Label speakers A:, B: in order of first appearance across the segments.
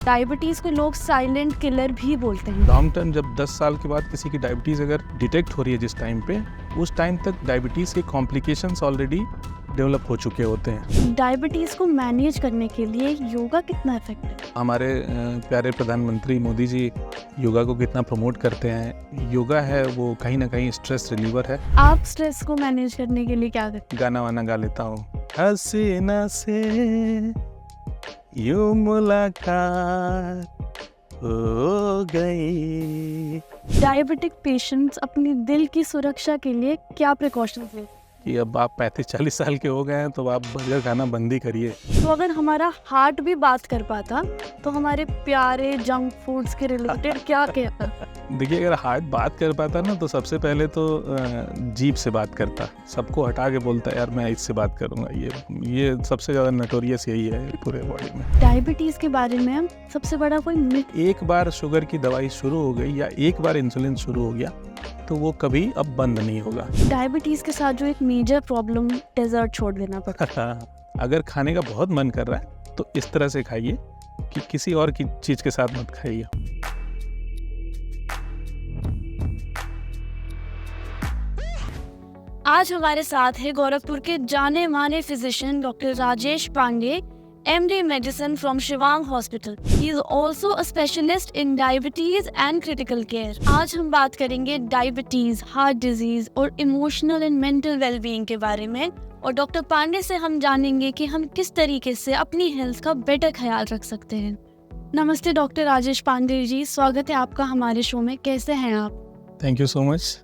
A: Diabetes को लोग silent killer भी बोलते हैं।
B: लॉन्ग टर्म जब 10 साल के बाद किसी की डायबिटीज़ अगर डिटेक्ट हो रही है जिस टाइम पे, उस टाइम तक डायबिटीज़ के कॉम्प्लिकेशंस ऑलरेडी डेवलप हो चुके होते हैं।
A: डायबिटीज को मैनेज करने के लिए योगा कितना इफेक्टिव है?
B: हमारे प्यारे प्रधानमंत्री मोदी जी योगा को कितना प्रमोट करते हैं। योगा है वो कहीं ना कहीं स्ट्रेस रिलीवर है।
A: आप स्ट्रेस को मैनेज करने के लिए क्या करते
B: गाना वाना गा लेता हूँ। हसीना से यूं मुलाकात हो गई।
A: हैं? डायबिटिक पेशेंट्स अपनी दिल की सुरक्षा के लिए क्या प्रिकॉशंस लेते हैं?
B: कि अब आप 35-40 साल के हो गए हैं तो आप बर्गर खाना बंद ही करिए।
A: तो अगर हमारा हार्ट भी बात कर पाता तो हमारे प्यारे जंक फूड्स के रिलेटेड क्या कहता?
B: देखिए, अगर हार्ट बात कर पाता ना तो सबसे पहले तो जीभ से बात करता, सबको हटा के बोलता यार मैं इससे बात करूंगा। ये सबसे ज़्यादा नोटोरियस यही है पूरे बॉडी में।
A: डायबिटीज के बारे में सबसे बड़ा कोई मिथ?
B: एक बार शुगर की दवाई शुरू हो गई या एक बार इंसुलिन शुरू हो गया तो वो कभी अब बंद नहीं होगा।
A: डायबिटीज के साथ जो एक मेजर प्रॉब्लम, डेजर्ट छोड़ देना पड़ता है।
B: अगर खाने का बहुत मन कर रहा है तो इस तरह से खाइए कि किसी और की चीज़ के साथ मत खाइए।
A: आज हमारे साथ है गोरखपुर के जाने माने physician doctor Rajesh Pandey, MD medicine from Shivang hospital. He is also a specialist in diabetes and critical care. आज हम बात करेंगे डायबिटीज, हार्ट डिजीज और इमोशनल एंड मेंटल वेलबीइंग के बारे में, और डॉक्टर पांडे से हम जानेंगे कि हम किस तरीके से अपनी हेल्थ का बेटर ख्याल रख सकते हैं। नमस्ते डॉक्टर राजेश पांडे जी, स्वागत है आपका हमारे शो में। कैसे हैं आप?
B: Thank you so much.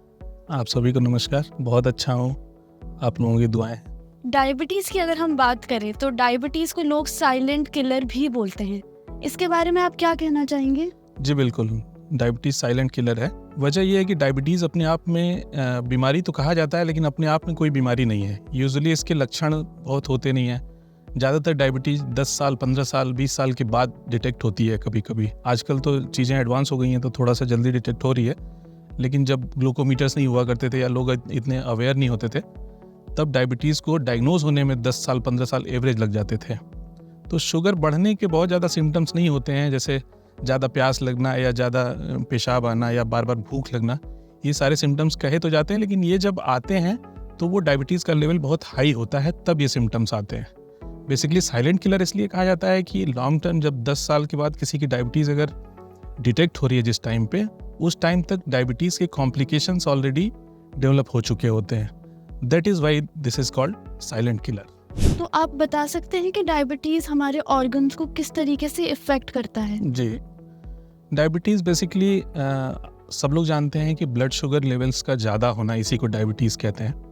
B: आप सभी को नमस्कार। बहुत अच्छा हूँ, आप लोगों की दुआएं।
A: डायबिटीज की अगर हम बात करें तो डायबिटीज को लोग साइलेंट किलर भी बोलते हैं। इसके बारे में आप क्या कहना चाहेंगे?
B: जी बिल्कुल, डायबिटीज़ साइलेंट किलर है। वजह यह है कि डायबिटीज़ अपने आप में बीमारी तो कहा जाता है लेकिन अपने आप में कोई बीमारी नहीं है। यूजुअली इसके लक्षण बहुत होते नहीं हैं। ज़्यादातर डायबिटीज़ 10 साल, 15 साल, 20 साल के बाद डिटेक्ट होती है कभी कभी। आजकल तो चीज़ें एडवांस हो गई हैं तो थोड़ा सा जल्दी डिटेक्ट हो रही है, लेकिन जब ग्लूकोमीटर्स नहीं हुआ करते थे या लोग इतने अवेयर नहीं होते थे तब डायबिटीज़ को डायग्नोज होने में 10 साल 15 साल एवरेज लग जाते थे। तो शुगर बढ़ने के बहुत ज़्यादा सिम्टम्स नहीं होते हैं, जैसे ज़्यादा प्यास लगना या ज़्यादा पेशाब आना या बार बार भूख लगना। ये सारे सिम्टम्स कहे तो जाते हैं, लेकिन ये जब आते हैं तो वो डायबिटीज़ का लेवल बहुत हाई होता है, तब ये सिम्टम्स आते हैं। बेसिकली साइलेंट किलर इसलिए कहा जाता है कि लॉन्ग टर्म जब 10 साल के बाद किसी की डायबिटीज़ अगर डिटेक्ट हो रही है जिस टाइम पे, उस टाइम तक डायबिटीज़ के कॉम्प्लिकेशंस ऑलरेडी डेवलप हो चुके होते हैं। That is why this is called silent killer.
A: तो आप बता सकते हैं कि डायबिटीज हमारे ऑर्गन्स को किस तरीके से इफेक्ट करता है?
B: जी, डायबिटीज़ बेसिकली सब लोग जानते हैं कि ब्लड शुगर लेवल्स का ज़्यादा होना, इसी को डायबिटीज़ कहते हैं।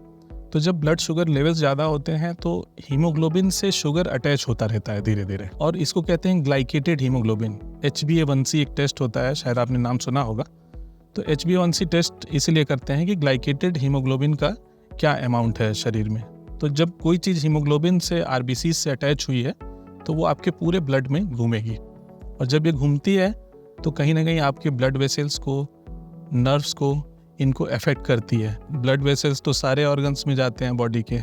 B: तो जब ब्लड शुगर लेवल्स ज़्यादा होते हैं तो हीमोग्लोबिन से शुगर अटैच होता रहता है धीरे धीरे, और इसको कहते हैं ग्लाइकेटेड हीमोग्लोबिन। HbA1c एक टेस्ट होता है, शायद आपने नाम सुना होगा। तो HbA1c टेस्ट इसीलिए करते हैं कि ग्लाइकेटेड हीमोग्लोबिन का क्या अमाउंट है शरीर में। तो जब कोई चीज़ हीमोग्लोबिन से RBC से अटैच हुई है तो वो आपके पूरे ब्लड में घूमेगी, और जब ये घूमती है तो कहीं ना कहीं आपके ब्लड वेसल्स को, नर्व्स को, इनको अफेक्ट करती है। ब्लड वेसल्स तो सारे ऑर्गन्स में जाते हैं बॉडी के,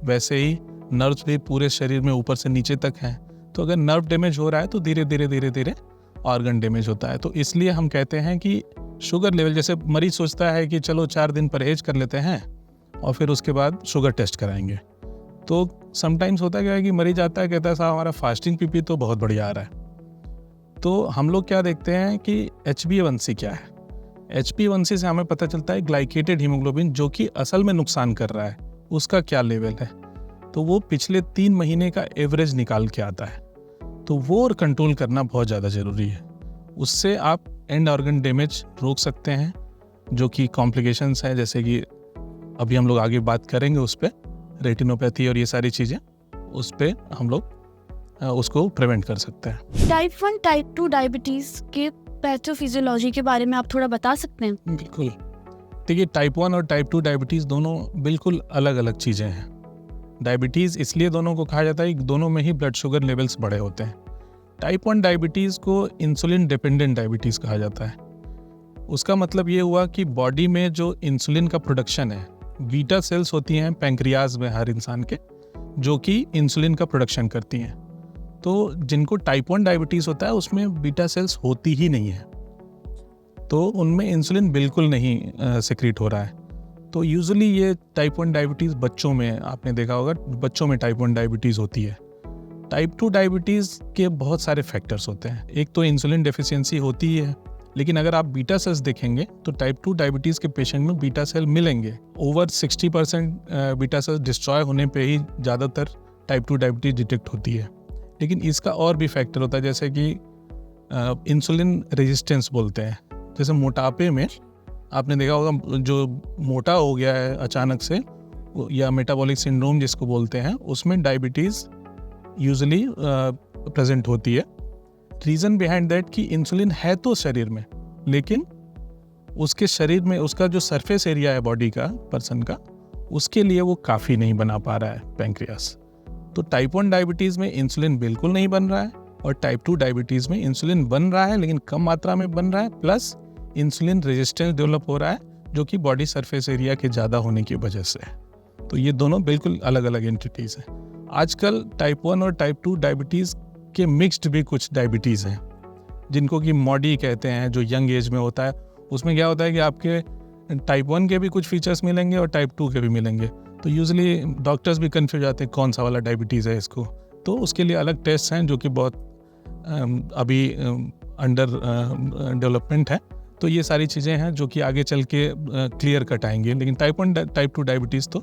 B: वैसे ही नर्व्स भी पूरे शरीर में ऊपर से नीचे तक हैं। तो अगर नर्व डैमेज हो रहा है तो धीरे धीरे ऑर्गन डैमेज होता है। तो इसलिए हम कहते हैं कि शुगर लेवल, जैसे मरीज सोचता है कि चलो 4 दिन परहेज कर लेते हैं और फिर उसके बाद शुगर टेस्ट कराएंगे, तो समटाइम्स होता क्या है कि मरीज आता है, कहता है साहब हमारा फास्टिंग पीपी तो बहुत बढ़िया आ रहा है। तो हम लोग क्या देखते हैं कि HbA1c क्या है। HbA1c से हमें पता चलता है ग्लाइकेटेड हीमोग्लोबिन, जो कि असल में नुकसान कर रहा है, उसका क्या लेवल है। तो वो पिछले 3 महीने का एवरेज निकाल के आता है, तो वो और कंट्रोल करना बहुत ज़्यादा ज़रूरी है। उससे आप एंड ऑर्गन डैमेज रोक सकते हैं, जो कि कॉम्प्लिकेशंस हैं, जैसे कि अभी हम लोग आगे बात करेंगे उस पर, रेटिनोपैथी और ये सारी चीज़ें, उस पर हम लोग उसको प्रिवेंट कर सकते हैं।
A: टाइप 1, टाइप 2 डायबिटीज के पैथोफिजियोलॉजी के बारे में आप थोड़ा बता सकते हैं?
B: बिल्कुल। देखिए, टाइप 1 और टाइप 2 डायबिटीज़ दोनों बिल्कुल अलग अलग चीज़ें हैं। डायबिटीज़ इसलिए दोनों को कहा जाता है कि दोनों में ही ब्लड शुगर लेवल्स बड़े होते हैं। टाइप 1 डायबिटीज़ को इंसुलिन डिपेंडेंट डायबिटीज़ कहा जाता है। उसका मतलब ये हुआ कि बॉडी में जो इंसुलिन का प्रोडक्शन है, बीटा सेल्स होती हैं पैंक्रियाज में हर इंसान के, जो कि इंसुलिन का प्रोडक्शन करती हैं। तो जिनको टाइप 1 डायबिटीज़ होता है उसमें बीटा सेल्स होती ही नहीं है, तो उनमें इंसुलिन बिल्कुल नहीं सिक्रीट हो रहा है। तो यूजुअली ये टाइप 1 डायबिटीज़ बच्चों में, आपने देखा होगा बच्चों में टाइप 1 डायबिटीज़ होती है। टाइप 2 डायबिटीज़ के बहुत सारे फैक्टर्स होते हैं। एक तो इंसुलिन डेफिशिएंसी होती ही है, लेकिन अगर आप बीटा सेल्स देखेंगे तो टाइप 2 डायबिटीज़ के पेशेंट में बीटा सेल मिलेंगे। ओवर 60% बीटा सेल्स डिस्ट्रॉय होने पे ही ज़्यादातर टाइप 2 डायबिटीज़ डिटेक्ट होती है। लेकिन इसका और भी फैक्टर होता है, जैसे कि इंसुलिन रेजिस्टेंस बोलते हैं। जैसे मोटापे में आपने देखा होगा जो मोटा हो गया है अचानक से, या मेटाबॉलिक सिंड्रोम जिसको बोलते हैं, उसमें डायबिटीज़ यूजुअली प्रेजेंट होती है। रीज़न बिहाइंड दैट कि इंसुलिन है तो शरीर में, लेकिन उसके शरीर में उसका जो सरफेस एरिया है बॉडी का, पर्सन का, उसके लिए वो काफ़ी नहीं बना पा रहा है पैंक्रियास। तो टाइप 1 डायबिटीज़ में इंसुलिन बिल्कुल नहीं बन रहा है, और टाइप 2 डायबिटीज़ में इंसुलिन बन रहा है लेकिन कम मात्रा में बन रहा है, प्लस इंसुलिन रेजिस्टेंस डेवलप हो रहा है जो कि बॉडी सरफेस एरिया के ज़्यादा होने की वजह से है। तो ये दोनों बिल्कुल अलग अलग एंटिटीज़ हैं। आजकल टाइप 1 और टाइप 2 डायबिटीज़ के मिक्स्ड भी कुछ डायबिटीज़ हैं, जिनको कि मॉडी कहते हैं, जो यंग एज में होता है। उसमें क्या होता है कि आपके टाइप 1 के भी कुछ फीचर्स मिलेंगे और टाइप 2 के भी मिलेंगे। तो यूजुअली डॉक्टर्स भी कन्फ्यूज आते हैं कौन सा वाला डायबिटीज़ है इसको। तो उसके लिए अलग टेस्ट हैं जो कि बहुत अभी अंडर डेवलपमेंट है। तो ये सारी चीज़ें हैं जो कि आगे चल के क्लियर कट आएंगे, लेकिन टाइप 1 टाइप 2 डायबिटीज़ तो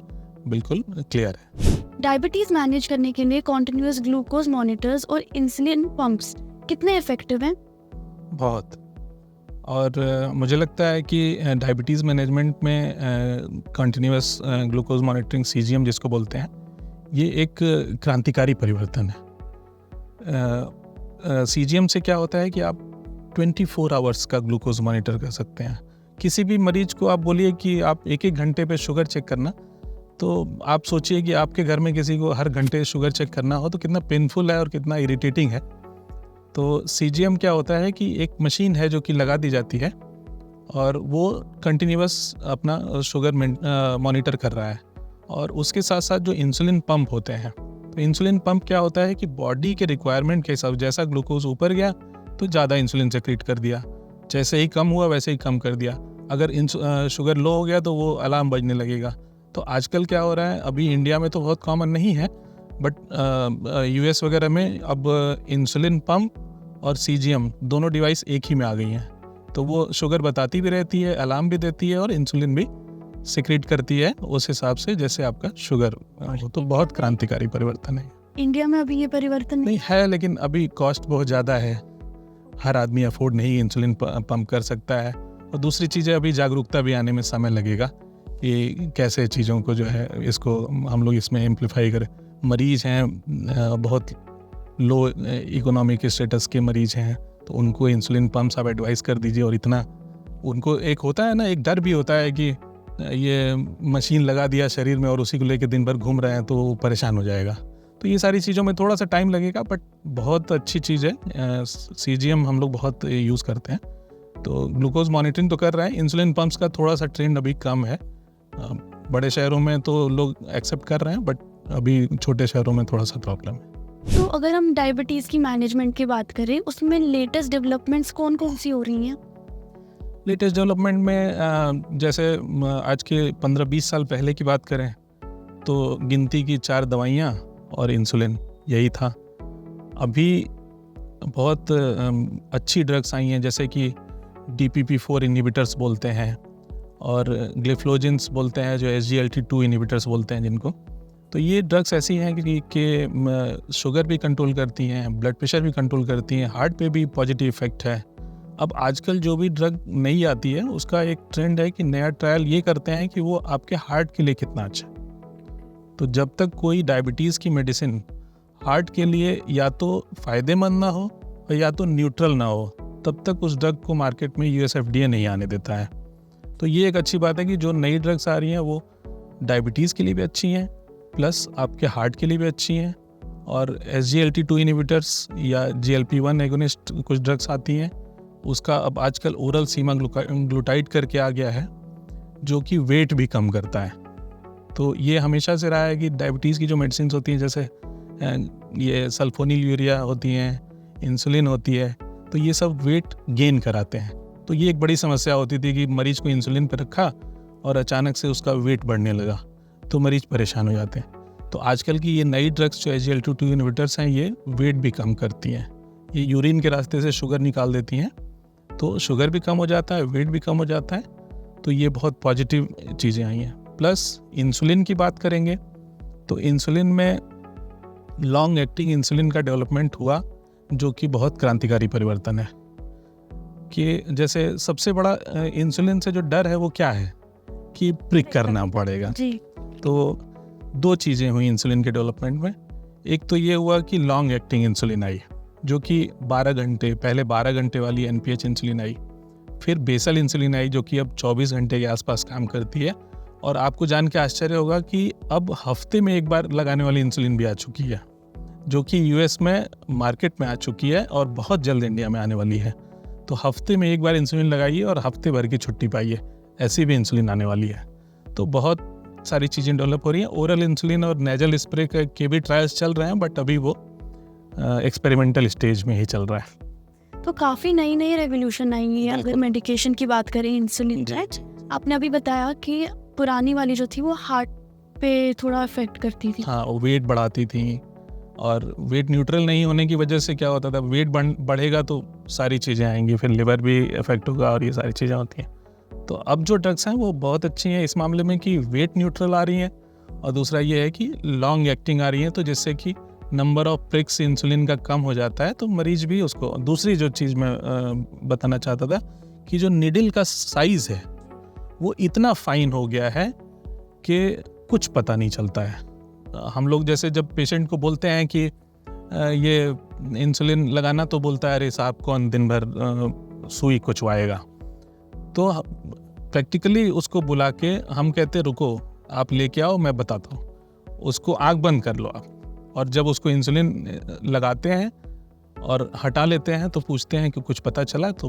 B: बिल्कुल क्लियर है।
A: डायबिटीज मैनेज करने के लिए कॉन्टिन्यूअस ग्लूकोज मॉनिटर्स और इंसुलिन पंप्स कितने इफेक्टिव हैं?
B: बहुत। और मुझे लगता है कि डायबिटीज़ मैनेजमेंट में कंटिन्यूअस ग्लूकोज मॉनिटरिंग CGM जिसको बोलते हैं, ये एक क्रांतिकारी परिवर्तन है। CGM से क्या होता है कि आप 24 आवर्स का ग्लूकोज मॉनिटर कर सकते हैं। किसी भी मरीज को आप बोलिए कि आप 1-1 घंटे पे शुगर चेक करना, तो आप सोचिए कि आपके घर में किसी को हर घंटे शुगर चेक करना हो तो कितना पेनफुल है और कितना इरिटेटिंग है। तो CGM क्या होता है कि एक मशीन है जो कि लगा दी जाती है और वो कंटिन्यूअस अपना शुगर मॉनिटर कर रहा है, और उसके साथ साथ जो इंसुलिन पंप होते हैं, तो इंसुलिन पंप क्या होता है कि बॉडी के रिक्वायरमेंट के हिसाब, जैसा ग्लूकोज ऊपर गया तो ज़्यादा इंसुलिन सेक्रेट कर दिया, जैसे ही कम हुआ वैसे ही कम कर दिया। अगर शुगर लो हो गया तो वो अलार्म बजने लगेगा। तो आजकल क्या हो रहा है, अभी इंडिया में तो बहुत कॉमन नहीं है, बट US वगैरह में अब इंसुलिन पंप और CGM दोनों डिवाइस एक ही में आ गई हैं। तो वो शुगर बताती भी रहती है, अलार्म भी देती है, और इंसुलिन भी सिक्रेट करती है उस हिसाब से जैसे आपका शुगर हो। तो बहुत क्रांतिकारी परिवर्तन है।
A: इंडिया में अभी ये परिवर्तन
B: नहीं है, लेकिन अभी कॉस्ट बहुत ज़्यादा है, हर आदमी अफोर्ड नहीं इंसुलिन पंप कर सकता है। और दूसरी चीज़ें, अभी जागरूकता भी आने में समय लगेगा कि कैसे चीज़ों को जो है इसको हम लोग इसमें एम्पलीफाई करें। मरीज़ हैं बहुत लो इकोनॉमिक स्टेटस के मरीज़ हैं, तो उनको इंसुलिन पंप्स आप एडवाइस कर दीजिए। और इतना उनको एक होता है ना, एक डर भी होता है कि ये मशीन लगा दिया शरीर में और उसी को लेकर दिन भर घूम रहे हैं तो वो परेशान हो जाएगा। तो ये सारी चीज़ों में थोड़ा सा टाइम लगेगा, बट बहुत अच्छी चीज़ है। CGM हम लोग बहुत यूज़ करते हैं, तो ग्लूकोज मॉनिटरिंग तो कर रहे हैं। इंसुलिन पंप्स का थोड़ा सा ट्रेंड अभी कम है, बड़े शहरों में तो लोग एक्सेप्ट कर रहे हैं, बट अभी छोटे शहरों में थोड़ा सा प्रॉब्लम है।
A: तो अगर हम डायबिटीज़ की मैनेजमेंट की बात करें, उसमें लेटेस्ट डेवलपमेंट्स कौन कौन सी हो रही हैं?
B: लेटेस्ट डेवलपमेंट में जैसे आज के 15-20 साल पहले की बात करें तो गिनती की 4 दवाइयाँ और इंसुलिन, यही था। अभी बहुत अच्छी ड्रग्स आई हैं, जैसे कि DPP-4 इनहिबिटर्स बोलते हैं, और ग्लिफ्लोजिन्स बोलते हैं, जो SGLT2 इनहिबिटर्स बोलते हैं जिनको। तो ये ड्रग्स ऐसी हैं कि शुगर भी कंट्रोल करती हैं, ब्लड प्रेशर भी कंट्रोल करती हैं, हार्ट पे भी पॉजिटिव इफेक्ट है। अब आजकल जो भी ड्रग नई आती है उसका एक ट्रेंड है कि नया ट्रायल ये करते हैं कि वो आपके हार्ट के लिए कितना अच्छा है। तो जब तक कोई डायबिटीज़ की मेडिसिन हार्ट के लिए या तो फ़ायदेमंद ना हो और या तो न्यूट्रल ना हो, तब तक उस ड्रग को मार्केट में US FDA नहीं आने देता है। तो ये एक अच्छी बात है कि जो नई ड्रग्स आ रही हैं वो डायबिटीज़ के लिए भी अच्छी हैं, प्लस आपके हार्ट के लिए भी अच्छी हैं। और SGLT2 इनहिबिटर्स या GLP-1 एगोनिस्ट कुछ ड्रग्स आती हैं, उसका अब आजकल ओरल सीमाग्लूटाइड करके आ गया है, जो कि वेट भी कम करता है। तो ये हमेशा से रहा है कि डायबिटीज़ की जो मेडिसिन होती हैं, जैसे ये सल्फोनिलयूरिया होती हैं, इंसुलिन होती है, तो ये सब वेट गेन कराते हैं। तो ये एक बड़ी समस्या होती थी कि मरीज को इंसुलिन पर रखा और अचानक से उसका वेट बढ़ने लगा, तो मरीज परेशान हो जाते हैं। तो आजकल की ये नई ड्रग्स जो SGLT2 इनहिबिटर्स हैं, ये वेट भी कम करती हैं। ये यूरिन के रास्ते से शुगर निकाल देती हैं, तो शुगर भी कम हो जाता है, वेट भी कम हो जाता है। तो ये बहुत पॉजिटिव चीज़ें आई हैं। प्लस इंसुलिन की बात करेंगे तो इंसुलिन में लॉन्ग एक्टिंग इंसुलिन का डेवलपमेंट हुआ, जो कि बहुत क्रांतिकारी परिवर्तन है। कि जैसे सबसे बड़ा इंसुलिन से जो डर है वो क्या है कि प्रिक करना पड़ेगा
A: जी।
B: तो दो चीज़ें हुई इंसुलिन के डेवलपमेंट में। एक तो ये हुआ कि लॉन्ग एक्टिंग इंसुलिन आई, जो कि 12 घंटे, पहले 12 घंटे वाली NPH इंसुलिन आई, फिर बेसल इंसुलिन आई जो कि अब 24 घंटे के आसपास काम करती है। और आपको जान के आश्चर्य होगा कि अब हफ्ते में एक बार लगाने वाली इंसुलिन भी आ चुकी है, जो कि US में मार्केट में आ चुकी है और बहुत जल्द इंडिया में आने वाली है। तो हफ्ते में एक बार इंसुलिन लगाइए और हफ्ते भर की छुट्टी पाइए, ऐसी भी इंसुलिन आने वाली है। तो बहुत सारी चीज़ें डेवलप हो रही हैं। ओरल इंसुलिन और नेजल स्प्रे के भी ट्रायल्स चल रहे हैं, बट अभी वो एक्सपेरिमेंटल स्टेज में ही चल रहा है।
A: तो काफ़ी नई नई रेवोल्यूशन आई है अगर मेडिकेशन की बात करें इंसुलिन, राइट? आपने अभी बताया कि पुरानी वाली जो थी वो हार्ट पे थोड़ा इफेक्ट करती थी।
B: हाँ, वो वेट बढ़ाती थी और वेट न्यूट्रल नहीं होने की वजह से क्या होता था, वेट बढ़ेगा तो सारी चीज़ें आएंगी, फिर लिवर भी इफेक्ट होगा और ये सारी चीज़ें होती हैं। तो अब जो ड्रग्स हैं वो बहुत अच्छी हैं इस मामले में कि वेट न्यूट्रल आ रही हैं, और दूसरा ये है कि लॉन्ग एक्टिंग आ रही हैं, तो जिससे कि नंबर ऑफ प्रिक्स इंसुलिन का कम हो जाता है, तो मरीज भी उसको। दूसरी जो चीज़ मैं बताना चाहता था कि जो निडल का साइज़ है वो इतना फाइन हो गया है कि कुछ पता नहीं चलता है। हम लोग जैसे जब पेशेंट को बोलते हैं कि ये इंसुलिन लगाना, तो बोलता है अरे साहब कौन दिन भर सुई कुचवाएगा। तो प्रैक्टिकली उसको बुला के हम कहते रुको, आप लेके आओ, मैं बताता हूँ। उसको आँख बंद कर लो आप, और जब उसको इंसुलिन लगाते हैं और हटा लेते हैं तो पूछते हैं कि कुछ पता चला। तो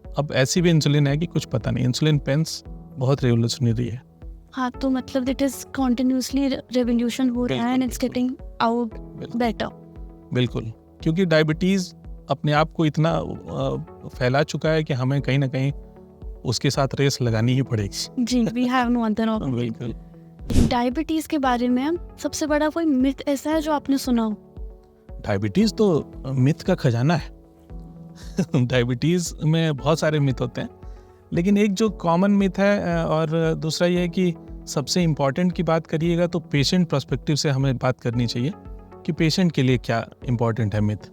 B: अब ऐसी भी इंसुलिन है कि कुछ पता नहीं। इंसुलिन पेंस बहुत रेवोल्यूशनरी है।
A: हाँ, तो मतलब इट इज कंटिन्यूअसली रेवोल्यूशन हो रहा है and it's getting out better.
B: बिल्कुल, क्योंकि डायबिटीज़ अपने आप को इतना फैला चुका है कि हमें कहीं ना कहीं उसके साथ रेस लगानी ही पड़ेगी।
A: जी, we have no other option.
B: बिल्कुल।
A: डायबिटीज के बारे में सबसे बड़ा कोई मिथ ऐसा है जो आपने सुना हो?
B: डायबिटीज़ तो मिथ का खजाना है। डायबिटीज़ में बहुत सारे मिथ होते हैं, लेकिन एक जो कॉमन मिथ है, और दूसरा ये है कि सबसे इम्पॉर्टेंट की बात करिएगा तो पेशेंट पर्सपेक्टिव से हमें बात करनी चाहिए कि पेशेंट के लिए क्या इम्पॉर्टेंट है मिथ।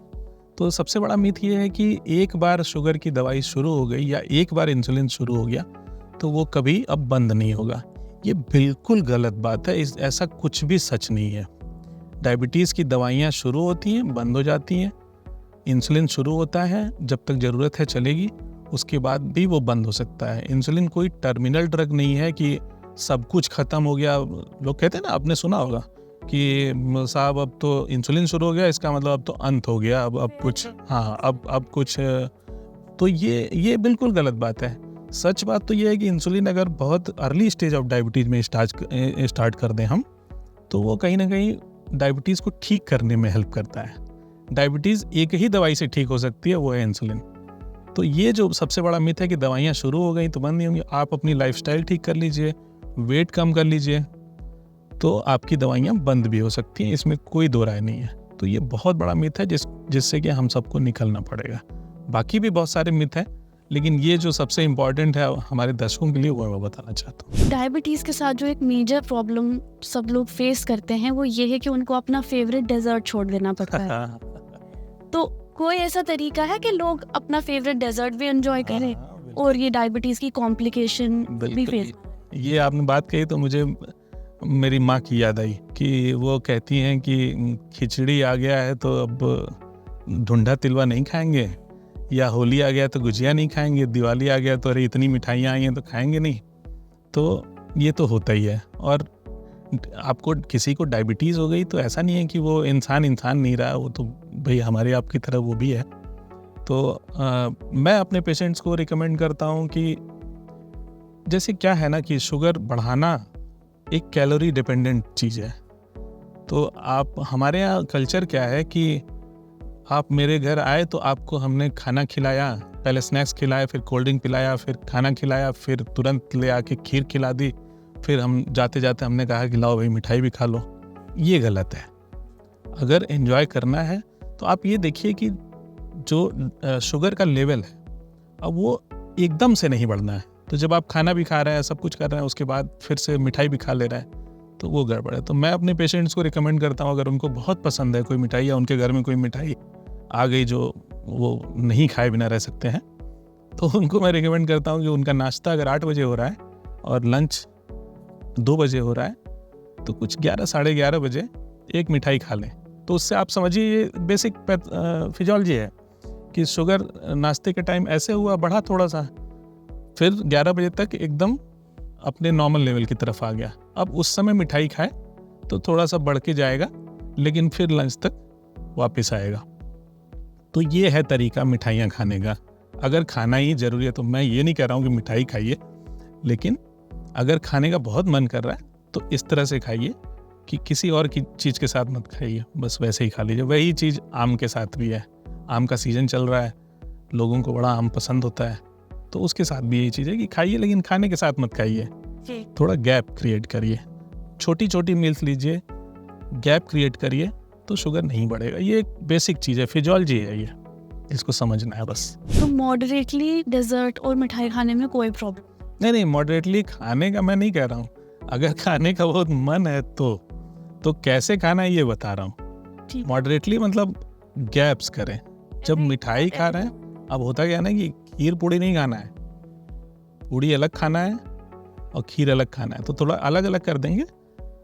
B: तो सबसे बड़ा मिथ ये है कि एक बार शुगर की दवाई शुरू हो गई या एक बार इंसुलिन शुरू हो गया तो वो कभी अब बंद नहीं होगा। ये बिल्कुल गलत बात है। ऐसा कुछ भी सच नहीं है। डायबिटीज़ की दवाइयाँ शुरू होती हैं, बंद हो जाती हैं। इंसुलिन शुरू होता है, जब तक ज़रूरत है चलेगी, उसके बाद भी वो बंद हो सकता है। इंसुलिन कोई टर्मिनल ड्रग नहीं है कि सब कुछ ख़त्म हो गया। लोग कहते हैं ना, आपने सुना होगा कि साहब अब तो इंसुलिन शुरू हो गया, इसका मतलब अब तो अंत हो गया, अब कुछ, हाँ अब कुछ। तो ये बिल्कुल गलत बात है। सच बात तो ये है कि इंसुलिन अगर बहुत अर्ली स्टेज ऑफ डायबिटीज़ में स्टार्ट कर दें हम, तो वो कहीं ना कहीं डायबिटीज़ को ठीक करने में हेल्प करता है। डायबिटीज़ एक ही दवाई से ठीक हो सकती है, वो है इंसुलिन। तो ये जो सबसे बड़ा मिथ है कि दवाइयाँ शुरू हो गई तो बंद नहीं होंगी। आप अपनी लाइफस्टाइल ठीक कर लीजिए, वेट कम कर लीजिए, तो आपकी दवाइयाँ बंद भी हो सकती हैं, इसमें कोई दो राय नहीं है। तो ये बहुत बड़ा मिथ है जिससे कि हम सबको निकलना पड़ेगा। बाकी भी बहुत सारे मिथ हैं, लेकिन ये जो सबसे इम्पॉर्टेंट है हमारे दर्शकों के लिए, वो मैं बताना चाहता हूँ।
A: डायबिटीज़ के साथ जो एक मेजर प्रॉब्लम सब लोग फेस करते हैं वो ये है कि उनको अपना फेवरेट डेजर्ट छोड़ देना पड़ता है। तो कोई ऐसा तरीका है कि लोग अपना फेवरेट डेजर्ट भी एंजॉय करें और ये डायबिटीज़ की कॉम्प्लिकेशन भी फेस?
B: ये आपने बात कही तो मुझे मेरी माँ की याद आई कि वो कहती हैं कि खिचड़ी आ गया है तो अब ढूंढा तिलवा नहीं खाएंगे, या होली आ गया तो गुजिया नहीं खाएंगे, दिवाली आ गया तो अरे इतनी मिठाइयाँ आई हैं तो खाएंगे नहीं। तो ये तो होता ही है। और आपको किसी को डायबिटीज़ हो गई तो ऐसा नहीं है कि वो इंसान नहीं रहा, वो तो भाई हमारे आपकी तरह वो भी है। तो मैं अपने पेशेंट्स को रिकमेंड करता हूँ कि जैसे क्या है ना कि शुगर बढ़ाना एक कैलोरी डिपेंडेंट चीज़ है। तो आप, हमारे यहाँ कल्चर क्या है कि आप मेरे घर आए तो आपको हमने खाना खिलाया, पहले स्नैक्स खिलाए, फिर कोल्ड ड्रिंक पिलाया, फिर खाना खिलाया, फिर तुरंत ले आके खीर खिला दी, फिर हम जाते जाते हमने कहा कि लाओ भाई मिठाई भी खा लो। ये गलत है। अगर एंजॉय करना है तो आप ये देखिए कि जो शुगर का लेवल है अब वो एकदम से नहीं बढ़ना है। तो जब आप खाना भी खा रहे हैं, सब कुछ कर रहे हैं, उसके बाद फिर से मिठाई भी खा ले रहे हैं तो वो गड़बड़ है। तो मैं अपने पेशेंट्स को रिकमेंड करता हूँ, अगर उनको बहुत पसंद है कोई मिठाई या उनके घर में कोई मिठाई आ गई जो वो नहीं खाए बिना रह सकते हैं, तो उनको मैं रिकमेंड करता हूँ कि उनका नाश्ता अगर 8 बजे हो रहा है और लंच 2 बजे हो रहा है तो कुछ 11 साढ़े 11 बजे एक मिठाई खा लें। तो उससे आप समझिए ये बेसिक फिजियोलॉजी है कि शुगर नाश्ते के टाइम ऐसे हुआ, बढ़ा थोड़ा सा, फिर 11 बजे तक एकदम अपने नॉर्मल लेवल की तरफ आ गया। अब उस समय मिठाई खाए तो थोड़ा सा बढ़ के जाएगा, लेकिन फिर लंच तक वापस आएगा। तो ये है तरीका मिठाइयाँ खाने का। अगर खाना ही ज़रूरी है तो मैं ये नहीं कह रहा हूँ कि मिठाई खाइए, लेकिन अगर खाने का बहुत मन कर रहा है तो इस तरह से खाइए कि किसी और की चीज़ के साथ मत खाइए, बस वैसे ही खा लीजिए। वही चीज़ आम के साथ भी है। आम का सीज़न चल रहा है, लोगों को बड़ा आम पसंद होता है, तो उसके साथ भी यही चीज़ है कि खाइए, लेकिन खाने के साथ मत खाइए। थोड़ा गैप क्रिएट करिए, छोटी छोटी मील्स लीजिए, गैप क्रिएट करिए तो शुगर नहीं बढ़ेगा। ये एक बेसिक चीज़ है, फिजियोलॉजी है, ये इसको समझना है बस।
A: तो मॉडरेटली डेजर्ट और मिठाई खाने में कोई प्रॉब्लम
B: नहीं, मॉडरेटली खाने का मैं नहीं कह रहा हूँ। अगर खाने का बहुत मन है तो कैसे खाना है ये बता रहा हूँ। मॉडरेटली मतलब गैप्स करें। जब मिठाई खा रहे हैं, अब होता क्या है ना कि खीर पूड़ी नहीं खाना है, पूड़ी अलग खाना है और खीर अलग खाना है, तो थोड़ा अलग अलग कर देंगे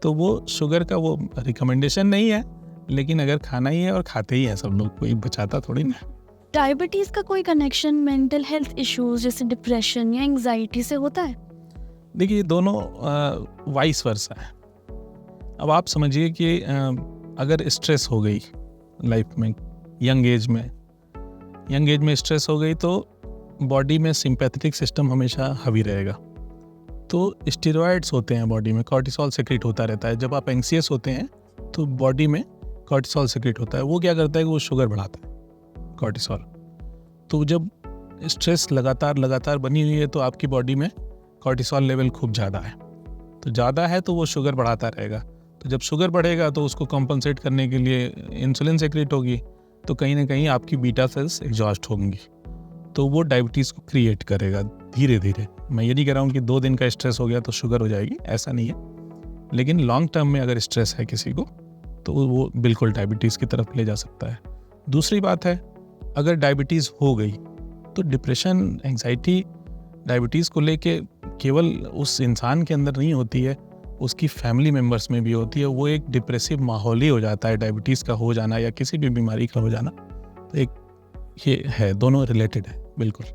B: तो वो शुगर का वो रिकमेंडेशन नहीं है, लेकिन अगर खाना ही है और खाते ही हैं सब लोग, कोई बचाता थोड़ी ना।
A: डायबिटीज का कोई कनेक्शन मेंटल हेल्थ इश्यूज जैसे डिप्रेशन या एंजाइटी से होता है?
B: देखिए, दोनों वाइस वर्सा है। अब आप समझिए कि अगर स्ट्रेस हो गई लाइफ में, यंग एज में स्ट्रेस हो गई तो बॉडी में सिंपैथेटिक सिस्टम हमेशा हावी रहेगा। तो स्टेरॉइड्स होते हैं बॉडी में, कॉर्टिसोल सेक्रेट होता रहता है। जब आप एंग्जियस होते हैं तो बॉडी में कॉर्टिसोल सेक्रेट होता है। वो क्या करता है कि वो शुगर बढ़ाता है, कॉर्टिसोल। तो जब स्ट्रेस लगातार बनी हुई है तो आपकी बॉडी में कॉर्टिसोल लेवल खूब ज़्यादा है, तो ज़्यादा है तो वो शुगर बढ़ाता रहेगा। तो जब शुगर बढ़ेगा तो उसको कॉम्पनसेट करने के लिए इंसुलिन सेक्रेट होगी, तो कहीं ना कहीं आपकी बीटा सेल्स एग्जॉस्ट होंगी, तो वो डायबिटीज़ को क्रिएट करेगा धीरे धीरे। मैं ये नहीं कह रहा हूँ कि 2 दिन का स्ट्रेस हो गया तो शुगर हो जाएगी, ऐसा नहीं है, लेकिन लॉन्ग टर्म में अगर स्ट्रेस है किसी को तो वो बिल्कुल डायबिटीज़ की तरफ ले जा सकता है। दूसरी बात है, अगर डायबिटीज़ हो गई तो डिप्रेशन, एंग्जाइटी डायबिटीज़ को लेके केवल उस इंसान के अंदर नहीं होती है, उसकी फैमिली मेम्बर्स में भी होती है। वो एक डिप्रेसिव माहौल ही हो जाता है, डायबिटीज़ का हो जाना या किसी भी बीमारी का हो जाना। तो एक ये है, दोनों रिलेटेड है बिल्कुल।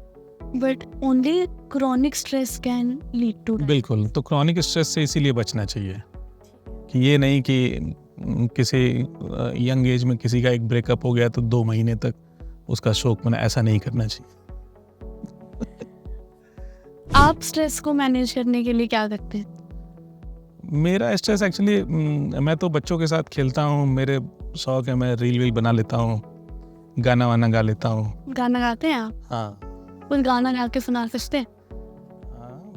A: But only chronic stress can lead to
B: बिल्कुल, तो क्रॉनिक स्ट्रेस से इसीलिए बचना चाहिए कि ये नहीं कि किसी यंग एज में किसी का एक ब्रेकअप हो गया तो 2 महीने तक उसका शोक मना, ऐसा नहीं करना चाहिए।
A: आप स्ट्रेस को मैनेज करने के लिए क्या करते हैं?
B: मेरा स्ट्रेस एक्चुअली, मैं तो बच्चों के साथ खेलता हूँ, मेरे शौक है, मैं रील बना लेता हूँ, गाना वाना गा लेता हूँ।
A: गाना गाते हैं आप?
B: हाँ,
A: कुछ गाना गा के सुना सकते हैं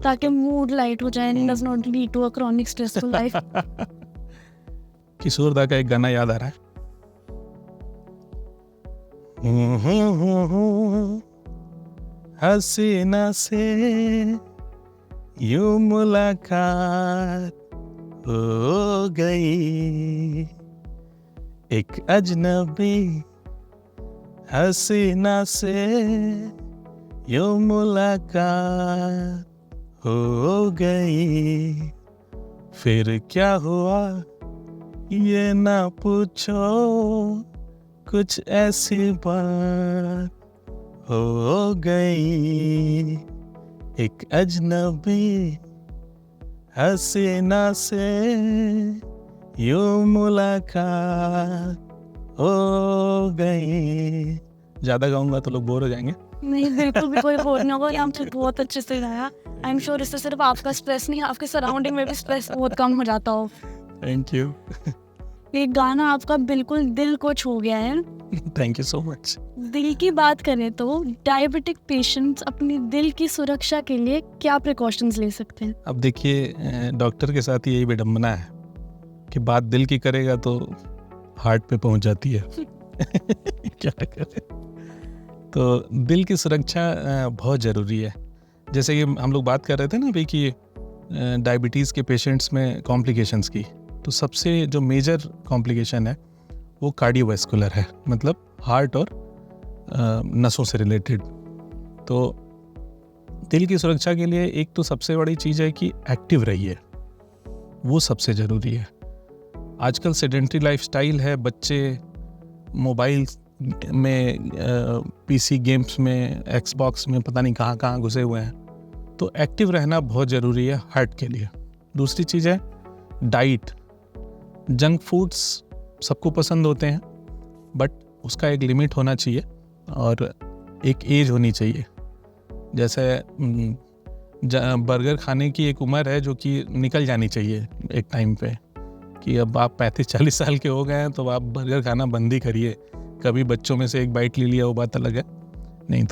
A: ताकि मूड लाइट हो जाए, does not lead to a chronic stressful life.
B: Kishore da का एक गाना याद आ रहा है, हसीना से यूं मुलाकात हो गई, एक अजनबी हसीना से यूं मुलाकात हो गई, फिर क्या हुआ ये ना पूछो, कुछ ऐसी बात हो गई, एक अजनबी हसीना से यूं मुलाकात हो गई। ज़्यादा गाऊंगा तो लोग बोर हो जाएंगे।
A: नहीं, बिल्कुल भी कोई बोर नहीं होगा। ये आपने बहुत अच्छे से गाया। आई एम श्योर इससे सिर्फ आपका स्ट्रेस नहीं, आपके सराउंडिंग में भी स्ट्रेस बहुत कम हो जाता हो।
B: Thank you.
A: ये गाना आपका बिल्कुल दिल को छू गया है।
B: Thank you so much.
A: दिल की बात करें तो डायबिटिक पेशेंट्स अपनी दिल की सुरक्षा के लिए क्या प्रिकॉशंस ले सकते हैं?
B: अब देखिए, डॉक्टर के साथ यही विडम्बना है कि बात दिल की करेगा तो हार्ट पे पहुंच जाती है। क्या करें। तो दिल की सुरक्षा बहुत ज़रूरी है। जैसे कि हम लोग बात कर रहे थे ना अभी कि डायबिटीज़ के पेशेंट्स में कॉम्प्लिकेशंस की, तो सबसे जो मेजर कॉम्प्लिकेशन है वो कार्डियोवैस्कुलर है, मतलब हार्ट और नसों से रिलेटेड। तो दिल की सुरक्षा के लिए एक तो सबसे बड़ी चीज़ है कि एक्टिव रहिए, वो सबसे ज़रूरी है। आजकल सेडेंटरी लाइफस्टाइल है, बच्चे मोबाइल में, पीसी गेम्स में, एक्सबॉक्स में, पता नहीं कहाँ कहाँ घुसे हुए हैं। तो एक्टिव रहना बहुत ज़रूरी है हार्ट के लिए। दूसरी चीज़ है डाइट। जंक फूड्स सबको पसंद होते हैं, बट उसका एक लिमिट होना चाहिए और एक एज होनी चाहिए। जैसे बर्गर खाने की एक उम्र है जो कि निकल जानी चाहिए एक टाइम पे, कि अब आप 35-40 साल के हो गए हैं तो आप बर्गर खाना बंद ही करिए। कभी बच्चों में से एक बाइट ले लिया वो बात अलग है, नहीं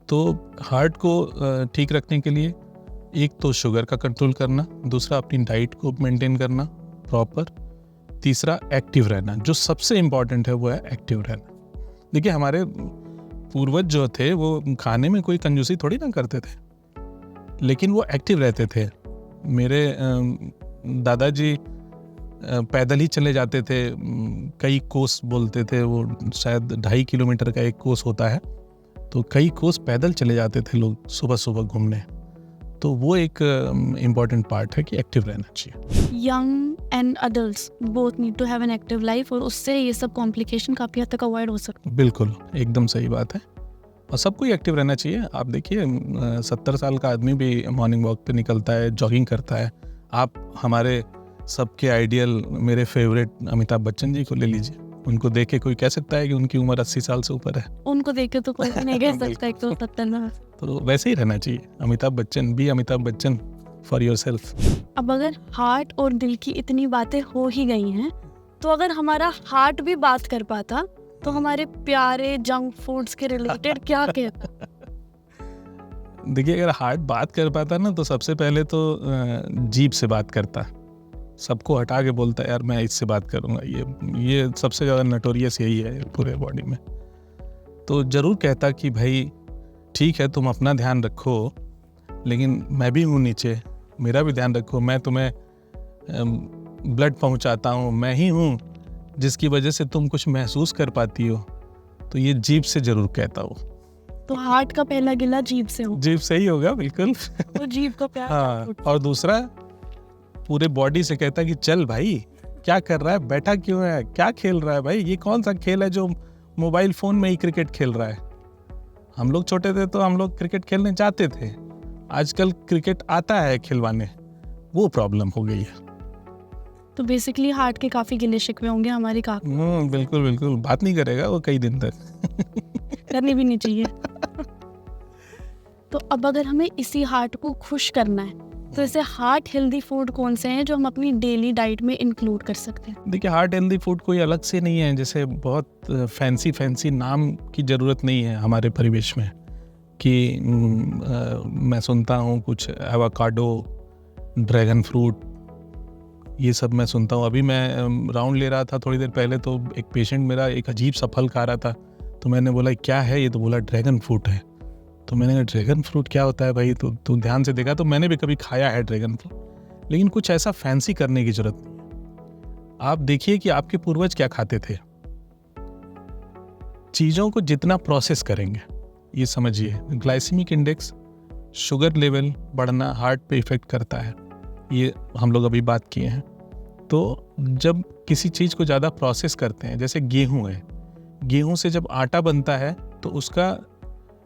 B: तो हार्ट को ठीक रखने के लिए एक तो शुगर का कंट्रोल करना, दूसरा अपनी डाइट को मेंटेन करना प्रॉपर, तीसरा एक्टिव रहना। जो सबसे इम्पॉर्टेंट है वो है एक्टिव रहना। देखिए, हमारे पूर्वज जो थे वो खाने में कोई कंजूसी थोड़ी ना करते थे, लेकिन वो एक्टिव रहते थे। मेरे दादाजी पैदल ही चले जाते थे, कई कोस बोलते थे, वो शायद 2.5 किलोमीटर का एक कोस होता है, तो कई कोस पैदल चले जाते थे लोग सुबह सुबह घूमने। तो वो एक इम्पॉर्टेंट पार्ट है कि एक्टिव रहना चाहिए।
A: Young and adults both need to have an active life, और उससे ये सब कॉम्प्लिकेशन काफ़ी हद तक अवॉइड हो सकते हैं।
B: बिल्कुल, एकदम सही बात है, और सबको ही एक्टिव रहना चाहिए। आप देखिए, 70 साल का आदमी भी मॉर्निंग वॉक पे निकलता है, जॉगिंग करता है। आप हमारे सबके आइडियल, मेरे फेवरेट अमिताभ बच्चन जी को ले लीजिए, उनको देख के कोई कह सकता है कि उनकी उम्र 80 साल से ऊपर है?
A: उनको देख के तो कोई नहीं कह सकता एक तो 70 में।
B: तो वैसे ही रहना चाहिए। Amitabh Bachchan, be Amitabh Bachchan for yourself.
A: अब अगर हार्ट और दिल की इतनी बातें हो ही गई हैं, तो अगर हमारा हार्ट भी बात कर पाता तो हमारे प्यारे जंक फूड्स के रिलेटेड क्या कहता?
B: देखिए, अगर हार्ट बात कर पाता ना तो सबसे पहले तो जीभ से बात करता, सबको हटा के बोलता यार मैं इससे बात करूँगा। ये सबसे ज़्यादा नटोरियस यही है पूरे बॉडी में। तो ज़रूर कहता कि भाई ठीक है, तुम अपना ध्यान रखो, लेकिन मैं भी हूँ नीचे, मेरा भी ध्यान रखो। मैं तुम्हें ब्लड पहुँचाता हूँ, मैं ही हूँ जिसकी वजह से तुम कुछ महसूस कर पाती हो। तो ये जीभ से ज़रूर कहता हो।
A: तो हार्ट का पहला गिला जीभ से हो।
B: जीभ से ही होगा, बिल्कुल।
A: तो जीभ का प्यार।
B: हाँ, और दूसरा पूरे बॉडी से कहता कि चल भाई, क्या कर रहा है, बैठा क्यों है, क्या खेल रहा है भाई, ये कौन सा खेल है जो मोबाइल फ़ोन में ही क्रिकेट खेल रहा है। हम लोग छोटे थे तो हम लोग क्रिकेट खेलने जाते थे, आजकल क्रिकेट आता है खिलवाने, वो प्रॉब्लम हो गई है।
A: तो बेसिकली हार्ट के काफ़ी गिले शिकवे होंगे हमारी काका।
B: बिल्कुल बिल्कुल, बात नहीं करेगा वो कई दिन तक।
A: करनी भी नहीं चाहिए। तो अब अगर हमें इसी हार्ट को खुश करना है, तो ऐसे हार्ट हेल्दी फूड कौन से हैं जो हम अपनी डेली डाइट में इंक्लूड कर सकते हैं?
B: देखिए, हार्ट हेल्दी फूड कोई अलग से नहीं है, जैसे बहुत फैंसी नाम की ज़रूरत नहीं है हमारे परिवेश में कि मैं सुनता हूँ कुछ एवोकाडो, ड्रैगन फ्रूट, ये सब मैं सुनता हूँ। अभी मैं राउंड ले रहा था थोड़ी देर पहले, तो एक पेशेंट मेरा एक अजीब सा फल खा रहा था, तो मैंने बोला क्या है ये, तो बोला ड्रैगन फ्रूट है। तो मैंने कहा ड्रैगन फ्रूट क्या होता है भाई, तो तू ध्यान से देखा, तो मैंने भी कभी खाया है ड्रैगन फ्रूट, लेकिन कुछ ऐसा फैंसी करने की जरूरत नहीं है। आप देखिए कि आपके पूर्वज क्या खाते थे। चीज़ों को जितना प्रोसेस करेंगे, ये समझिए ग्लाइसेमिक इंडेक्स, शुगर लेवल बढ़ना हार्ट पे इफेक्ट करता है, ये हम लोग अभी बात किए हैं। तो जब किसी चीज़ को ज़्यादा प्रोसेस करते हैं, जैसे गेहूँ है, गेहूँ से जब आटा बनता है तो उसका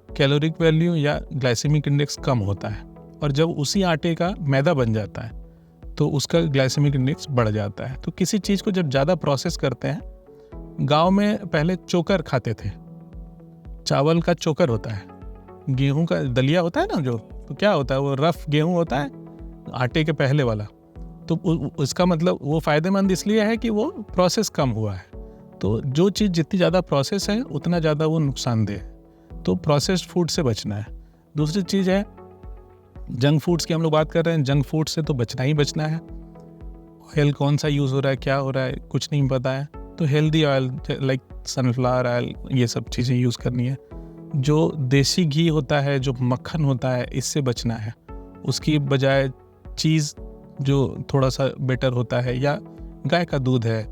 B: कैलोरिक वैल्यू या ग्लाइसेमिक इंडेक्स कम होता है, और जब उसी आटे का मैदा बन जाता है तो उसका ग्लाइसेमिक इंडेक्स बढ़ जाता है। तो किसी चीज़ को जब ज़्यादा प्रोसेस करते हैं, गांव में पहले चोकर खाते थे, चावल का चोकर होता है, गेहूं का दलिया होता है ना जो, तो क्या होता है वो रफ गेहूं होता है आटे के पहले वाला, तो उसका मतलब वो फ़ायदेमंद इसलिए है कि वो प्रोसेस कम हुआ है। तो जो चीज़ जितनी ज़्यादा प्रोसेस है उतना ज़्यादा वो नुकसानदेह है, तो प्रोसेस्ड फूड से बचना है। दूसरी चीज़ है जंक फूड्स की, हम लोग बात कर रहे हैं, जंक फूड से तो बचना ही बचना है। ऑयल कौन सा यूज़ हो रहा है, क्या हो रहा है, कुछ नहीं पता है, तो healthy oil like sunflower oil, ये सब चीज़ें यूज़ करनी है। जो देसी घी होता है, जो मक्खन होता है, इससे बचना है। उसकी बजाय चीज़ जो थोड़ा सा बेटर होता है, या गाय का दूध है,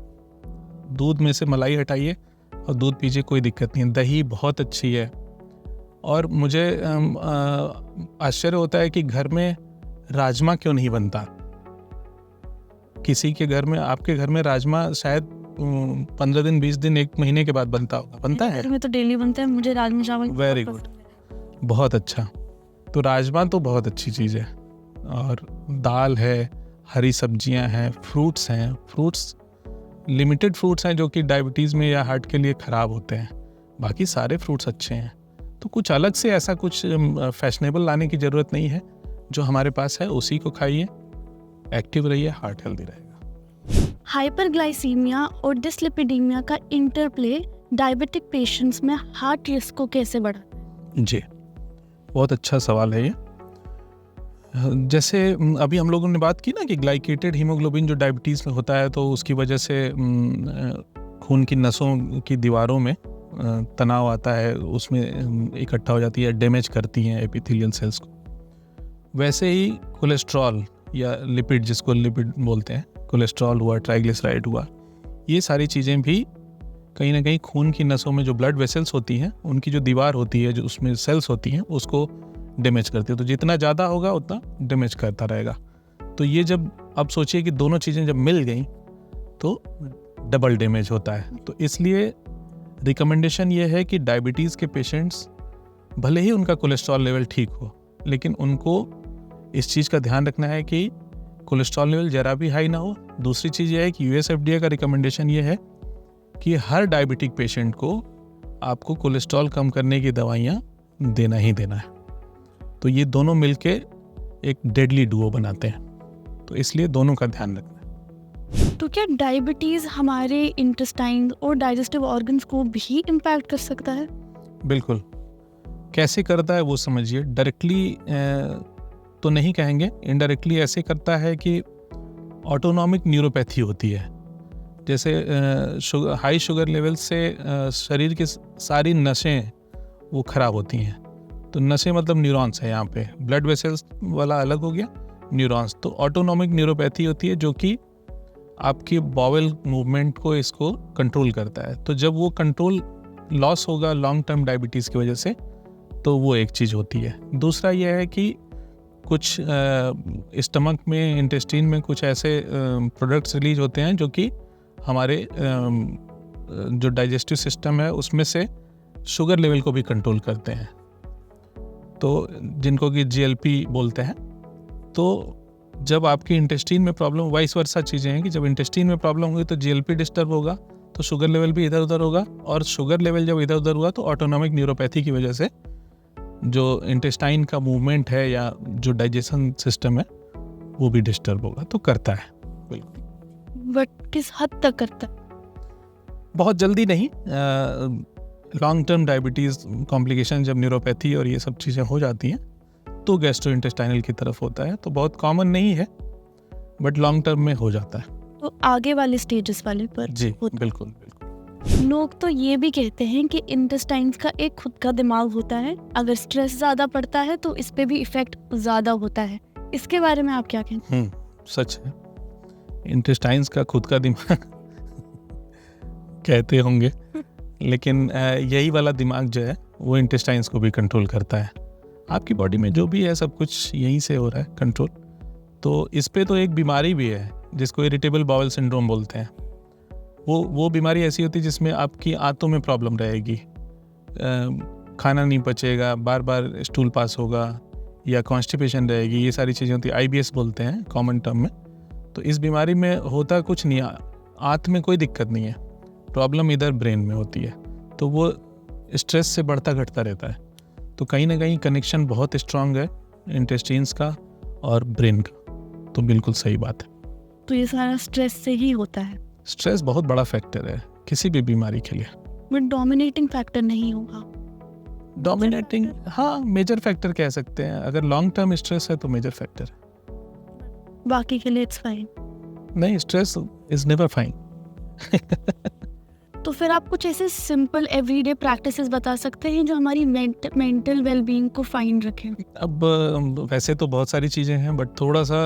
B: दूध में से मलाई हटाइए और दूध पीजिए, कोई दिक्कत नहीं है। दही बहुत अच्छी है। और मुझे आश्चर्य होता है कि घर में राजमा क्यों नहीं बनता। किसी के घर में, आपके घर में राजमा शायद 15 दिन, 20 दिन, 1 महीने के बाद बनता होगा। बनता है?
A: घर में तो डेली बनता है। मुझे राजमा चावल
B: वेरी गुड, बहुत अच्छा। तो राजमा तो बहुत अच्छी चीज़ है। और दाल है, हरी सब्जियां हैं, फ्रूट्स हैं। फ्रूट्स लिमिटेड फ्रूट्स हैं जो कि डायबिटीज़ में या हार्ट के लिए ख़राब होते हैं, बाकी सारे फ्रूट्स अच्छे हैं। तो कुछ अलग से ऐसा कुछ फैशनेबल लाने की ज़रूरत नहीं है। जो हमारे पास है उसी को खाइए, एक्टिव रहिए, हार्ट हेल्दी रहेगा।
A: हाइपरग्लाइसीमिया और डिसलिपिडीमिया का इंटरप्ले डायबिटिक पेशेंट्स में हार्ट रिस्क को कैसे बढ़ाता है?
B: जी, बहुत अच्छा सवाल है ये। जैसे अभी हम लोगों ने बात की ना कि ग्लाइकेटेड हीमोग्लोबिन जो डायबिटीज़ में होता है, तो उसकी वजह से खून की नसों की दीवारों में तनाव आता है, उसमें इकट्ठा हो जाती है, डैमेज करती हैं एपिथेलियल सेल्स को। वैसे ही कोलेस्ट्रॉल या लिपिड, जिसको लिपिड बोलते हैं, कोलेस्ट्रॉल हुआ, ट्राइग्लिसराइड हुआ, ये सारी चीज़ें भी कहीं ना कहीं खून की नसों में जो ब्लड वेसल्स होती हैं, उनकी जो दीवार होती है, जो उसमें सेल्स होती हैं, उसको डैमेज करती है। तो जितना ज़्यादा होगा उतना डैमेज करता रहेगा। तो ये जब, अब सोचिए कि दोनों चीज़ें जब मिल गई तो डबल डैमेज होता है। तो इसलिए रिकमेंडेशन ये है कि डायबिटीज़ के पेशेंट्स, भले ही उनका कोलेस्ट्रॉल लेवल ठीक हो, लेकिन उनको इस चीज़ का ध्यान रखना है कि कोलेस्ट्रॉल लेवल ज़रा भी हाई ना हो। दूसरी चीज़ ये है कि USFDA का रिकमेंडेशन ये है कि हर डायबिटिक पेशेंट को आपको कोलेस्ट्रॉल कम करने की दवाइयाँ देना ही देना है। तो ये दोनों मिलके एक डेडली डुओ बनाते हैं, तो इसलिए दोनों का ध्यान रखना है।
A: तो क्या डायबिटीज़ हमारे इंटेस्टाइन और डाइजेस्टिव ऑर्गन्स को भी इम्पैक्ट कर सकता है?
B: बिल्कुल। कैसे करता है वो समझिए। डायरेक्टली तो नहीं कहेंगे, इनडायरेक्टली ऐसे करता है कि ऑटोनॉमिक न्यूरोपैथी होती है। जैसे हाई शुगर लेवल से शरीर की सारी नसें वो खराब होती हैं। तो नसें मतलब न्यूरॉन्स है, यहाँ पे ब्लड वेसल्स वाला अलग हो गया, न्यूरॉन्स। तो ऑटोनॉमिक न्यूरोपैथी होती है जो कि आपकी बॉवेल मूवमेंट को, इसको कंट्रोल करता है। तो जब वो कंट्रोल लॉस होगा लॉन्ग टर्म डायबिटीज़ की वजह से, तो वो एक चीज़ होती है। दूसरा ये है कि कुछ स्टमक में, इंटेस्टाइन में कुछ ऐसे प्रोडक्ट्स रिलीज होते हैं जो कि हमारे जो डाइजेस्टिव सिस्टम है उसमें से शुगर लेवल को भी कंट्रोल करते हैं, तो जिनको कि GLP बोलते हैं। तो जब आपकी इंटेस्टाइन में प्रॉब्लम, वाइस वर्सा चीज़ें हैं कि जब इंटेस्टाइन में प्रॉब्लम हुई तो GLP डिस्टर्ब होगा, तो शुगर लेवल भी इधर उधर होगा, और शुगर लेवल जब इधर उधर हुआ तो ऑटोनॉमिक न्यूरोपैथी की वजह से जो इंटेस्टाइन का मूवमेंट है या जो डाइजेशन सिस्टम है वो भी डिस्टर्ब होगा। तो करता है, बिल्कुल।
A: बट किस हद तक करता है?
B: बहुत जल्दी नहीं। लॉन्ग टर्म डायबिटीज़ कॉम्प्लिकेशन जब न्यूरोपैथी और ये सब चीज़ें हो जाती हैं तो गैस्ट्रोइंटेस्टाइनल की तरफ होता है। तो बहुत कॉमन नहीं है, बट लॉन्ग टर्म में हो जाता है।
A: तो आगे वाले स्टेजेस वाले पर
B: जी
A: होता है।
B: बिल्कुल।
A: लोग तो ये भी कहते हैं कि इंटेस्टाइन्स का एक खुद का दिमाग होता है, अगर स्ट्रेस ज़्यादा पड़ता है तो इस पे भी इफेक्ट ज़्यादा होता है। इसके बारे में आप क्या कहते हैं?
B: सच है, इंटेस्टाइन्स का खुद का दिमाग कहते होंगे, लेकिन यही वाला दिमाग जो है वो इंटेस्टाइन्स को भी कंट्रोल करता है। आपकी बॉडी में जो भी है सब कुछ यहीं से हो रहा है कंट्रोल। तो इस पे तो एक बीमारी भी है जिसको इरिटेबल बाउल सिंड्रोम बोलते हैं। वो बीमारी ऐसी होती है जिसमें आपकी आंतों में प्रॉब्लम रहेगी, खाना नहीं पचेगा, बार बार स्टूल पास होगा, या कॉन्स्टिपेशन रहेगी, ये सारी चीज़ें होती है। IBS बोलते हैं कॉमन टर्म में। तो इस बीमारी में होता कुछ नहीं, आंत में कोई दिक्कत नहीं है, प्रॉब्लम इधर ब्रेन में होती है। तो वो स्ट्रेस से बढ़ता घटता रहता है। तो कहीं ना कहीं कनेक्शन बहुत स्ट्रांग है इंटेस्टाइन्स का और ब्रेन का। तो बिल्कुल सही बात है।
A: तो ये सारा स्ट्रेस से ही होता है,
B: स्ट्रेस बहुत बड़ा फैक्टर है किसी भी बीमारी के लिए।
A: बट डोमिनेटिंग फैक्टर नहीं होगा।
B: डोमिनेटिंग, हाँ, मेजर फैक्टर कह सकते हैं। अगर लॉन्ग टर्म स्ट्रेस है तो मेजर फैक्टर है,
A: बाकी के लिए इट्स फाइन।
B: नहीं, स्ट्रेस इज नेवर फाइन।
A: तो फिर आप कुछ ऐसे सिंपल एवरीडे प्रैक्टिसेस बता सकते हैं जो हमारी मेंटल वेलबींग को फाइन रखें?
B: अब वैसे तो बहुत सारी चीज़ें हैं, बट थोड़ा सा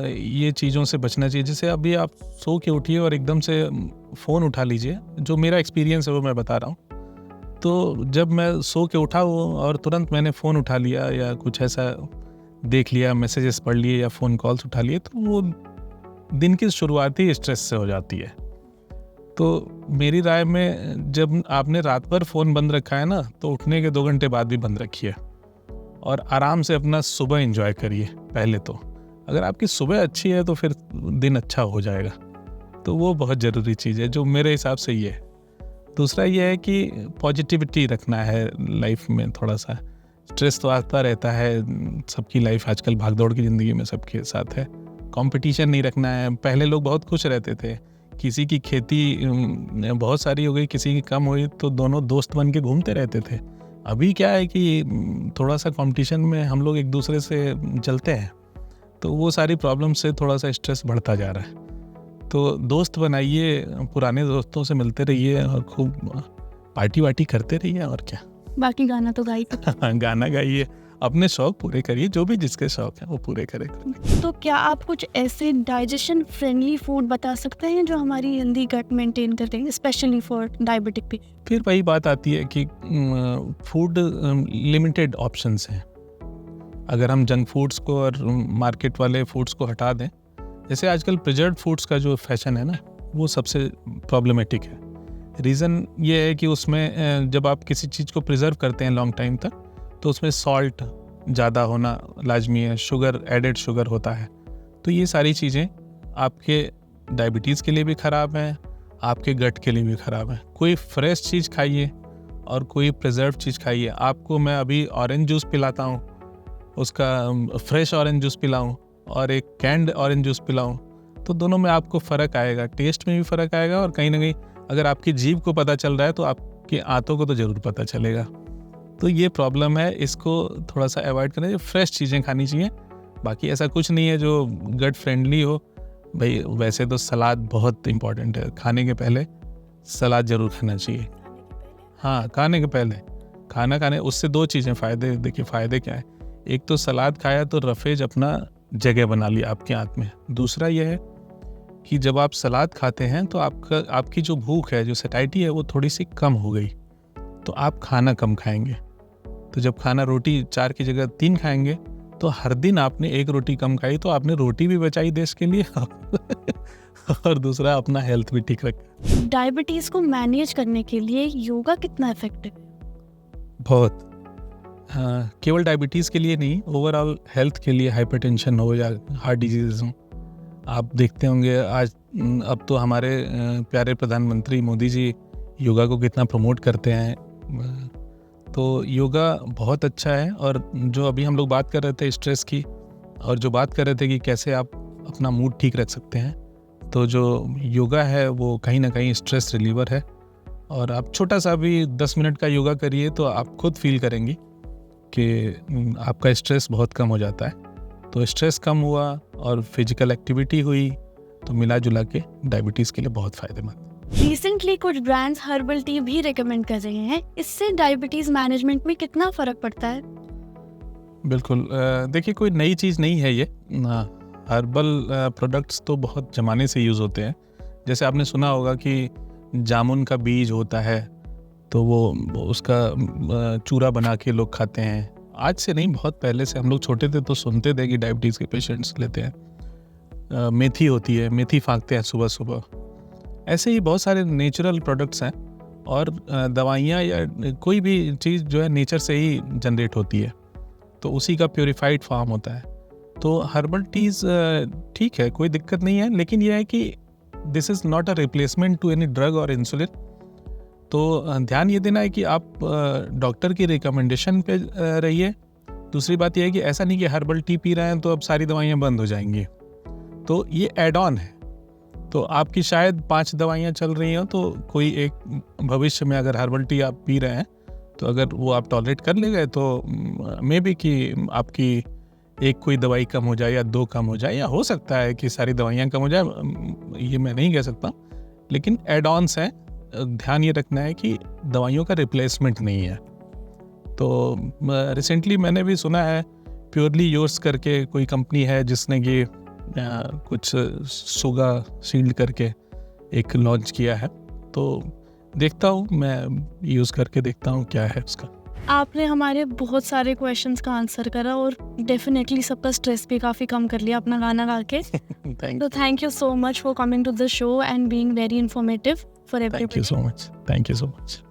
B: ये चीज़ों से बचना चाहिए। जैसे अभी आप सो के उठिए और एकदम से फ़ोन उठा लीजिए। जो मेरा एक्सपीरियंस है वो मैं बता रहा हूँ। तो जब मैं सो के उठा और तुरंत मैंने फ़ोन उठा लिया या कुछ ऐसा देख लिया, मैसेजेस पढ़ लिए या फ़ोन कॉल्स उठा लिए, तो वो दिन की शुरुआत ही स्ट्रेस से हो जाती है। तो मेरी राय में जब आपने रात भर फ़ोन बंद रखा है ना, तो उठने के 2 घंटे बाद भी बंद रखिए और आराम से अपना सुबह एंजॉय करिए। पहले तो अगर आपकी सुबह अच्छी है तो फिर दिन अच्छा हो जाएगा। तो वो बहुत ज़रूरी चीज़ है जो मेरे हिसाब से ये है। दूसरा ये है कि पॉजिटिविटी रखना है लाइफ में। थोड़ा सा स्ट्रेस तो आता रहता है, सबकी लाइफ आजकल भागदौड़ की ज़िंदगी में सबके साथ है। कंपटीशन नहीं रखना है। पहले लोग बहुत खुश रहते थे, किसी की खेती बहुत सारी हो गई, किसी की कम हुई, तो दोनों दोस्त बन के घूमते रहते थे। अभी क्या है कि थोड़ा सा कंपटीशन में हम लोग एक दूसरे से चलते हैं, तो वो सारी प्रॉब्लम से थोड़ा सा स्ट्रेस बढ़ता जा रहा है। तो दोस्त बनाइए, पुराने दोस्तों से मिलते रहिए और खूब पार्टी वार्टी करते रहिए। और क्या,
A: बाकी गाना तो गाइए।
B: गाना गाइए, अपने शौक पूरे करिए, जो भी जिसके शौक है वो पूरे करे।
A: तो क्या आप कुछ ऐसे डाइजेशन फ्रेंडली फूड बता सकते हैं जो हमारी हेल्दी गट मेंटेन करते हैं, स्पेशली फॉर डायबिटिक पेशेंट?
B: फिर वही बात आती है कि फूड लिमिटेड ऑप्शंस हैं। अगर हम जंक फूड्स को और मार्केट वाले फूड्स को हटा दें, जैसे आजकल प्रिजर्व्ड फूड्स का जो फैशन है ना, वो सबसे प्रॉब्लमेटिक है। रीज़न ये है कि उसमें जब आप किसी चीज़ को प्रिजर्व करते हैं लॉन्ग टाइम तक, तो उसमें सॉल्ट ज़्यादा होना लाजमी है, शुगर, एडेड शुगर होता है। तो ये सारी चीज़ें आपके डायबिटीज़ के लिए भी ख़राब हैं, आपके गट के लिए भी ख़राब है। कोई फ्रेश चीज़ खाइए और कोई प्रिजर्व चीज़ खाइए। आपको मैं अभी ऑरेंज जूस पिलाता हूँ, उसका फ्रेश ऑरेंज जूस पिलाऊँ और एक कैंड ऑरेंज जूस पिलाऊँ, तो दोनों में आपको फ़र्क आएगा, टेस्ट में भी फ़र्क आएगा। और कहीं ना कहीं अगर आपकी जीभ को पता चल रहा है तो आपकी आंतों को तो ज़रूर पता चलेगा। तो ये प्रॉब्लम है, इसको थोड़ा सा अवॉइड करें। फ्रेश चीज़ें खानी चाहिए, बाकी ऐसा कुछ नहीं है जो गट फ्रेंडली हो। भाई वैसे तो सलाद बहुत इम्पॉर्टेंट है, खाने के पहले सलाद ज़रूर खाना चाहिए। हाँ, खाने के पहले, खाना खाने उससे 2 चीज़ें फ़ायदे। देखिए फ़ायदे क्या है, एक तो सलाद खाया तो रफेज अपना जगह बना लिया आपके आंत में। दूसरा यह है कि जब आप सलाद खाते हैं तो आपकी जो भूख है, जो सैटिस्फैक्शन है, वो थोड़ी सी कम हो गई, तो आप खाना कम खाएंगे। तो जब खाना रोटी 4 की जगह 3 खाएंगे, तो हर दिन आपने 1 रोटी कम खाई, तो आपने रोटी भी बचाई देश के लिए और दूसरा अपना हेल्थ भी ठीक रखा।
A: डायबिटीज को मैनेज करने के लिए योगा कितना इफेक्टिव है?
B: बहुत। हाँ, केवल डायबिटीज़ के लिए नहीं, ओवरऑल हेल्थ के लिए, हाइपरटेंशन हो या हार्ट डिजीज़ हो। आप देखते होंगे आज अब तो हमारे प्यारे प्रधानमंत्री मोदी जी योगा को कितना प्रमोट करते हैं। तो योगा बहुत अच्छा है। और जो अभी हम लोग बात कर रहे थे स्ट्रेस की, और जो बात कर रहे थे कि कैसे आप अपना मूड ठीक रख सकते हैं, तो जो योगा है वो कहीं ना कहीं स्ट्रेस रिलीवर है। और आप छोटा सा भी 10 मिनट का योगा करिए तो आप खुद फील करेंगी कि आपका स्ट्रेस बहुत कम हो जाता है। तो स्ट्रेस कम हुआ और फिजिकल एक्टिविटी हुई, तो मिला जुला के डायबिटीज़ के लिए बहुत फ़ायदेमंद।
A: रिसेंटली कुछ ब्रांड्स हर्बल टी भी रेकमेंड कर रहे हैं, इससे डायबिटीज मैनेजमेंट में कितना फर्क पड़ता है?
B: बिल्कुल, देखिए कोई नई चीज़ नहीं है ये। हर्बल प्रोडक्ट्स तो बहुत ज़माने से यूज़ होते हैं। जैसे आपने सुना होगा कि जामुन का बीज होता है, तो वो उसका चूरा बना के लोग खाते हैं। आज से नहीं, बहुत पहले से। हम लोग छोटे थे तो सुनते थे कि डायबिटीज़ के पेशेंट्स लेते हैं। मेथी होती है, मेथी फाँकते हैं सुबह सुबह। ऐसे ही बहुत सारे नेचुरल प्रोडक्ट्स हैं। और दवाइयाँ या कोई भी चीज़ जो है नेचर से ही जनरेट होती है, तो उसी का प्योरीफाइड फॉर्म होता है। तो हर्बल टीज़ ठीक है, कोई दिक्कत नहीं है, लेकिन यह है कि this is not a replacement to any drug और इंसुलिन। तो ध्यान ये देना है कि आप डॉक्टर की रिकमेंडेशन पे रहिए। दूसरी बात यह है कि ऐसा नहीं कि हर्बल टी पी रहे हैं तो अब सारी दवाइयाँ बंद हो जाएंगी। तो ये एड ऑन है। तो आपकी शायद 5 दवाइयाँ चल रही हों, तो कोई एक भविष्य में अगर हर्बल टी आप पी रहे हैं, तो अगर वो आप टॉलरेट कर ले गए तो मे बी कि आपकी एक कोई दवाई कम हो जाए या 2 कम हो जाए, या हो सकता है कि सारी दवाइयाँ कम हो जाए, ये मैं नहीं कह सकता। लेकिन एड ऑन्स हैं, ध्यान ये रखना है कि दवाइयों का रिप्लेसमेंट नहीं है। तो रिसेंटली मैंने भी सुना है प्योरली योर्स करके कोई कंपनी है जिसने कि कुछ सुगा शील्ड करके एक लॉन्च किया है। तो देखता हूँ, मैं यूज़ करके देखता हूँ क्या है उसका।
A: आपने हमारे बहुत सारे क्वेश्चंस का आंसर करा और डेफिनेटली सबका स्ट्रेस भी काफ़ी कम कर लिया अपना गाना गा के। तो thank you so much for coming to the show and being very informative for everybody.
B: Thank you so much.